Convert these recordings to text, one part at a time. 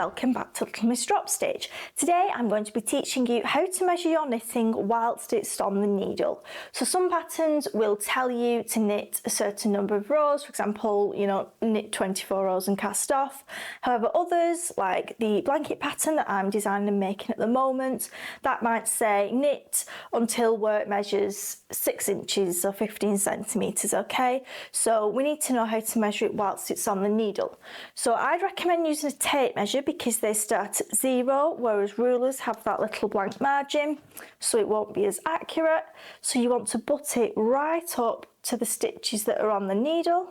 welcome back to Little Miss Drop Stitch. Today I'm going to be teaching you how to measure your knitting whilst it's on the needle. So some patterns will tell you to knit a certain number of rows, for example, knit 24 rows and cast off. However, others, like the blanket pattern that I'm designing and making at the moment, that might say knit until work measures 6 inches or 15 centimetres, okay? So we need to know how to measure it whilst it's on the needle. So I'd recommend using a tape measure because they start at 0, whereas rulers have that little blank margin, so it won't be as accurate. So you want to butt it right up to the stitches that are on the needle,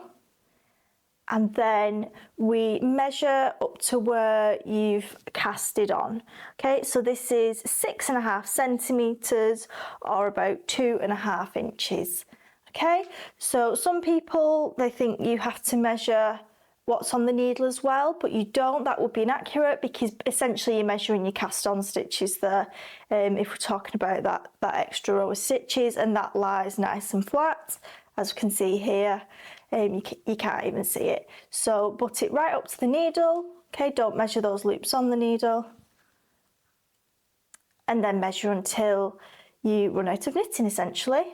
and then we measure up to where you've cast it on. Okay, so this is 6.5 centimetres or about 2.5 inches. Okay, so some people, they think you have to measure what's on the needle as well, but you don't. That would be inaccurate because essentially you're measuring your cast on stitches there, if we're talking about that extra row of stitches, and that lies nice and flat, as you can see here. You can't even see it. So butt it right up to the needle. Okay, don't measure those loops on the needle, and then measure until you run out of knitting, essentially.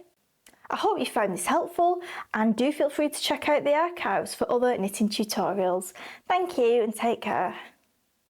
I hope you found this helpful, and do feel free to check out the archives for other knitting tutorials. Thank you and take care.